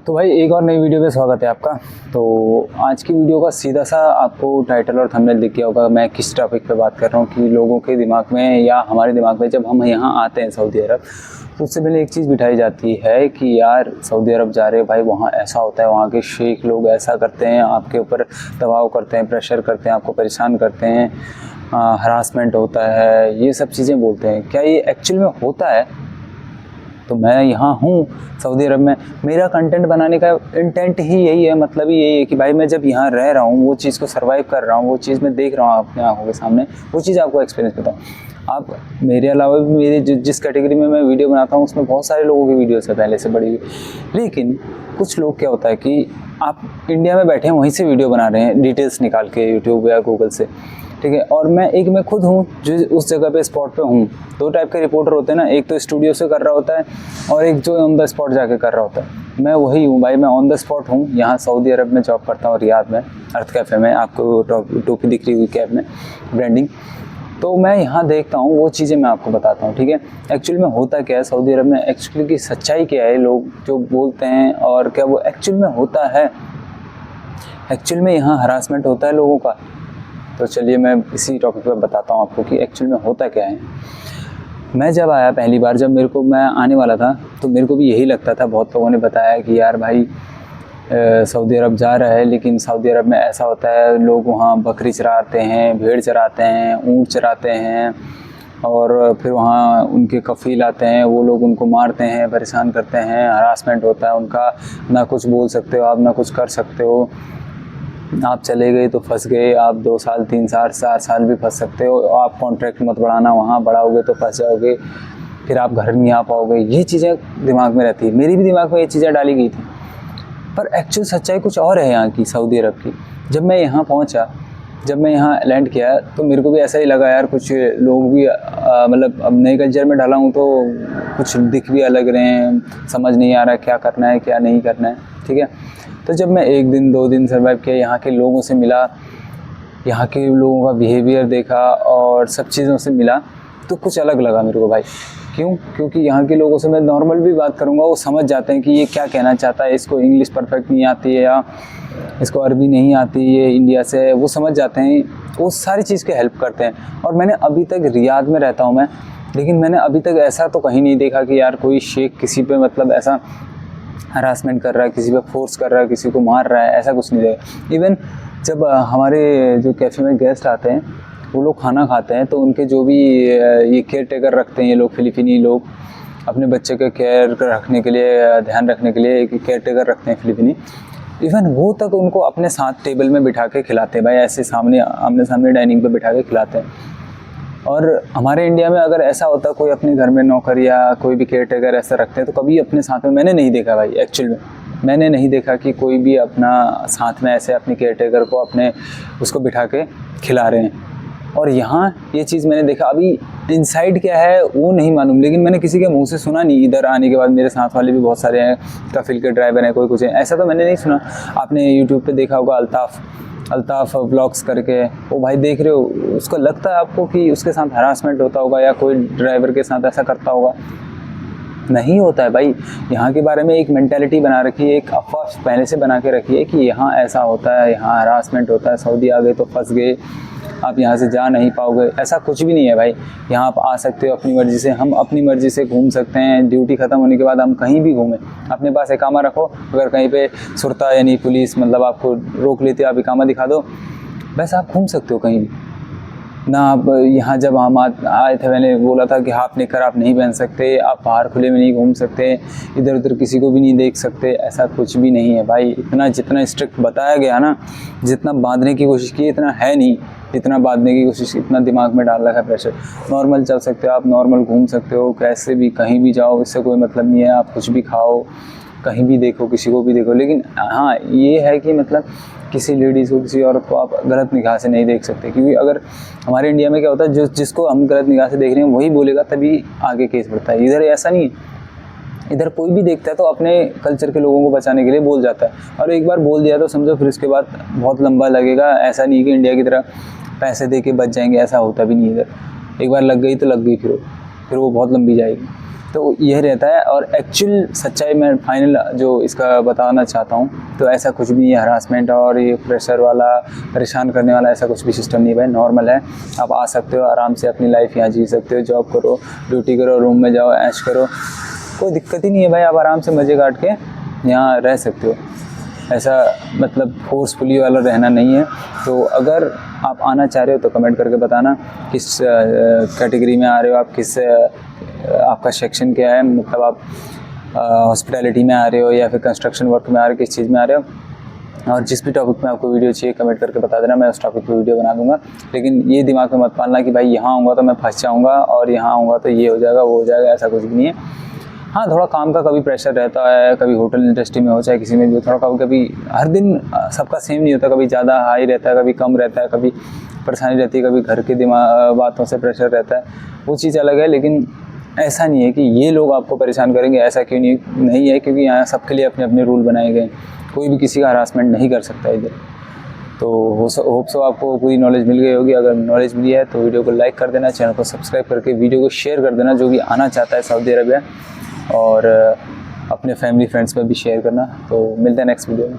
तो भाई एक और नई वीडियो में स्वागत है आपका। तो आज की वीडियो का सीधा सा आपको टाइटल और थंबनेल दिख गया होगा मैं किस टॉपिक पे बात कर रहा हूँ कि लोगों के दिमाग में या हमारे दिमाग में जब हम यहाँ आते हैं सऊदी अरब तो उससे पहले एक चीज़ बिठाई जाती है कि यार सऊदी अरब जा रहे हो भाई, वहाँ ऐसा होता है, वहाँ के शेख लोग ऐसा करते हैं, आपके ऊपर दबाव करते हैं, प्रेशर करते हैं, आपको परेशान करते हैं, हरासमेंट होता है, ये सब चीज़ें बोलते हैं। क्या ये एक्चुअल में होता है? तो मैं यहाँ हूँ सऊदी अरब में, मेरा कंटेंट बनाने का इंटेंट ही यही है, मतलब ही यही है कि भाई मैं जब यहाँ रह रहा हूँ, वो चीज़ को सर्वाइव कर रहा हूँ, वो चीज़ मैं देख रहा हूँ अपने आंखों के सामने, वो चीज़ आपको एक्सपीरियंस बताऊँ। आप मेरे अलावा भी मेरे जिस कैटेगरी में मैं वीडियो बनाता हूँ उसमें बहुत सारे लोगों की वीडियोस है पहले से बड़ी हुई, लेकिन कुछ लोग क्या होता है कि आप इंडिया में बैठे हैं वहीं से वीडियो बना रहे हैं डिटेल्स निकाल के यूट्यूब या गूगल से, ठीक है। और मैं खुद हूँ जो उस जगह पे स्पॉट पे हूँ। दो टाइप के रिपोर्टर होते हैं ना, एक तो स्टूडियो से कर रहा होता है और एक जो ऑन द स्पॉट जाके कर रहा होता है। मैं वही हूँ भाई, मैं ऑन द स्पॉट हूँ। यहाँ सऊदी अरब में जॉब करता हूँ, रियाद में अर्थ कैफ़े में, आपको टोपी दिख रही हुई कैब में ब्रांडिंग। तो मैं यहाँ देखता हूँ, वो चीज़ें मैं आपको बताता हूँ, ठीक है। एक्चुअल में होता क्या है सऊदी अरब में, एक्चुअली की सच्चाई क्या है, लोग जो बोलते हैं और क्या वो एक्चुअल में होता है। एक्चुअल में यहाँ हरासमेंट होता है लोगों का। तो चलिए मैं इसी टॉपिक पर बताता हूँ आपको कि एक्चुअल में होता क्या है। मैं जब आया पहली बार, जब मैं आने वाला था तो मेरे को भी यही लगता था, बहुत लोगों ने बताया कि यार भाई सऊदी अरब जा रहा है, लेकिन सऊदी अरब में ऐसा होता है, लोग वहाँ बकरी चराते हैं, भेड़ चराते हैं, ऊँट चराते हैं और फिर वहाँ उनके कफ़ील आते हैं, वो लोग उनको मारते हैं, परेशान करते हैं, हरासमेंट होता है उनका, ना कुछ बोल सकते हो आप, ना कुछ कर सकते हो, आप चले गए तो फंस गए, आप 2 साल 3 साल 4 साल भी फंस सकते हो, आप कॉन्ट्रैक्ट मत बढ़ाना, वहाँ बढ़ाओगे तो फंस जाओगे, फिर आप घर नहीं आ पाओगे। ये चीज़ें दिमाग में रहती है, मेरी भी दिमाग में ये चीज़ें डाली गई थी। पर एक्चुअल सच्चाई कुछ और है यहाँ की, सऊदी अरब की। जब मैं यहाँ पहुँचा, जब मैं यहाँ लैंड किया तो मेरे को भी ऐसा ही लगा यार, कुछ लोग भी मतलब अब नए कल्चर में ढला हूँ तो कुछ दिख भी अलग रहे हैं, समझ नहीं आ रहा क्या करना है क्या नहीं करना है, ठीक है। तो जब मैं 1 दिन 2 दिन सर्वाइव किया, यहाँ के लोगों से मिला, यहाँ के लोगों का बिहेवियर देखा और सब चीज़ों से मिला, तो कुछ अलग लगा मेरे को भाई। क्यों? क्योंकि यहाँ के लोगों से मैं नॉर्मल भी बात करूँगा, वो समझ जाते हैं कि ये क्या कहना चाहता है, इसको इंग्लिश परफेक्ट नहीं आती है या इसको अरबी नहीं आती, ये इंडिया से है, वो समझ जाते हैं, वो सारी चीज़ की हेल्प करते हैं। और मैंने अभी तक रियाद में रहता हूँ मैं, लेकिन मैंने अभी तक ऐसा तो कहीं नहीं देखा कि यार कोई शेख किसी पे मतलब ऐसा हरासमेंट कर रहा है, किसी पे फोर्स कर रहा है, किसी को मार रहा है, ऐसा कुछ नहीं देखा। इवन जब हमारे जो कैफ़े में गेस्ट आते हैं, वो लोग खाना खाते हैं, तो उनके जो भी ये केयर टेकर रखते हैं, ये लोग फिलिपिनी लोग अपने बच्चे का केयर रखने के लिए, ध्यान रखने के लिए एक केयर टेकर रखते हैं फिलिपिनी, इवन वो तक उनको अपने साथ टेबल में बिठा के खिलाते हैं भाई, ऐसे सामने आमने सामने डाइनिंग पे बिठा के खिलाते हैं। और हमारे इंडिया में अगर ऐसा होता, कोई अपने घर में नौकर या कोई भी केयर टेकर ऐसा रखते हैं, तो कभी अपने साथ में मैंने नहीं देखा भाई। एक्चुअल में मैंने नहीं देखा कि कोई भी अपना साथ में ऐसे अपने केयर टेकर को अपने उसको बिठा के खिला रहे हैं। और यहाँ ये चीज़ मैंने देखा, अभी इनसाइड क्या है वो नहीं मालूम, लेकिन मैंने किसी के मुंह से सुना नहीं। इधर आने के बाद मेरे साथ वाले भी बहुत सारे हैं, कफिल के ड्राइवर हैं, कोई कुछ है, ऐसा तो मैंने नहीं सुना। आपने यूट्यूब पे देखा होगा अल्ताफ़ ब्लॉग्स करके, वो भाई देख रहे हो, उसको लगता है आपको कि उसके साथ हरासमेंट होता होगा या कोई ड्राइवर के साथ ऐसा करता होगा? नहीं होता है भाई। यहाँ के बारे में एक मेंटालिटी बना रखी है, एक अफवाह पहले से बना के रखी है कि यहाँ ऐसा होता है, यहाँ हरासमेंट होता है, सऊदी आ गए तो फंस गए, आप यहाँ से जा नहीं पाओगे। ऐसा कुछ भी नहीं है भाई। यहाँ आप आ सकते हो अपनी मर्ज़ी से, हम अपनी मर्ज़ी से घूम सकते हैं। ड्यूटी ख़त्म होने के बाद हम कहीं भी घूमें, अपने पास इकामा रखो, अगर कहीं पे शुरता यानी पुलिस मतलब आपको रोक लेती है, आप इकामा दिखा दो, बस आप घूम सकते हो कहीं भी ना। आप यहाँ जब हम आए थे, मैंने बोला था कि हाफ निकर आप नहीं पहन सकते, आप बाहर खुले में नहीं घूम सकते, इधर उधर किसी को भी नहीं देख सकते, ऐसा कुछ भी नहीं है भाई। इतना जितना स्ट्रिक्ट बताया गया ना, जितना बांधने की कोशिश की, इतना है नहीं। इतना बांधने की कोशिश, इतना दिमाग में डाल रखा है प्रेशर। नॉर्मल चल सकते हो आप, नॉर्मल घूम सकते हो, कैसे भी कहीं भी जाओ, इससे कोई मतलब नहीं है। आप कुछ भी खाओ, कहीं भी देखो, किसी को भी देखो, लेकिन हाँ ये है कि मतलब किसी लेडीज़ को, किसी औरत को आप गलत निगाह से नहीं देख सकते। क्योंकि अगर हमारे इंडिया में क्या होता है, जिसको हम गलत निगाह से देख रहे हैं वही बोलेगा, तभी आगे केस बढ़ता है। इधर ऐसा नहीं है, इधर कोई भी देखता है तो अपने कल्चर के लोगों को बचाने के लिए बोल जाता है, और एक बार बोल दिया तो समझो फिर उसके बाद बहुत लंबा लगेगा। ऐसा नहीं कि इंडिया की तरह पैसे दे के बच जाएंगे, ऐसा होता भी नहीं इधर। एक बार लग गई तो लग गई, फिर वो बहुत लंबी जाएगी। तो यह रहता है। और एक्चुअल सच्चाई मैं फाइनल जो इसका बताना चाहता हूँ, तो ऐसा कुछ भी हरासमेंट और ये प्रेशर वाला, परेशान करने वाला ऐसा कुछ भी सिस्टम नहीं है भाई, नॉर्मल है। आप आ सकते हो, आराम से अपनी लाइफ यहाँ जी सकते हो, जॉब करो, ड्यूटी करो, रूम में जाओ, ऐश करो, कोई दिक्कत ही नहीं है भाई। आप आराम से मज़े काट के यहाँ रह सकते हो, ऐसा मतलब फोर्सफुली वाला रहना नहीं है। तो अगर आप आना चाह रहे हो तो कमेंट करके बताना किस कैटेगरी में आ रहे हो आप, किस आपका सेक्शन क्या है, मतलब आप हॉस्पिटैलिटी में आ रहे हो या फिर कंस्ट्रक्शन वर्क में आ रहे हो, किस चीज़ में आ रहे हो। और जिस भी टॉपिक में आपको वीडियो चाहिए कमेंट करके बता देना, मैं उस टॉपिक पे वीडियो बना दूंगा। लेकिन ये दिमाग में मत पालना कि भाई यहाँ आऊँगा तो मैं फंस जाऊँगा और यहाँ आऊँगा तो ये हो जाएगा वो हो जाएगा, ऐसा कुछ भी नहीं है। हाँ, थोड़ा काम का कभी प्रेशर रहता है, कभी होटल इंडस्ट्री में हो चाहे किसी में भी, थोड़ा कभी हर दिन सबका सेम नहीं होता, कभी ज़्यादा हाई रहता है, कभी कम रहता है, कभी परेशानी रहती है, कभी घर के दिमाग बातों से प्रेशर रहता है, वो चीज़ अलग है। लेकिन ऐसा नहीं है कि ये लोग आपको परेशान करेंगे, ऐसा क्यों नहीं है, क्योंकि यहाँ सबके लिए अपने अपने रूल बनाए गए, कोई भी किसी का हरासमेंट नहीं कर सकता इधर। तो होप सो आपको पूरी नॉलेज मिल गई होगी। अगर नॉलेज मिली है तो वीडियो को लाइक कर देना, चैनल को सब्सक्राइब करके वीडियो को शेयर कर देना, जो भी आना चाहता है सऊदी अरबिया, और अपने फैमिली फ्रेंड्स में भी शेयर करना। तो मिलते हैं नेक्स्ट वीडियो में।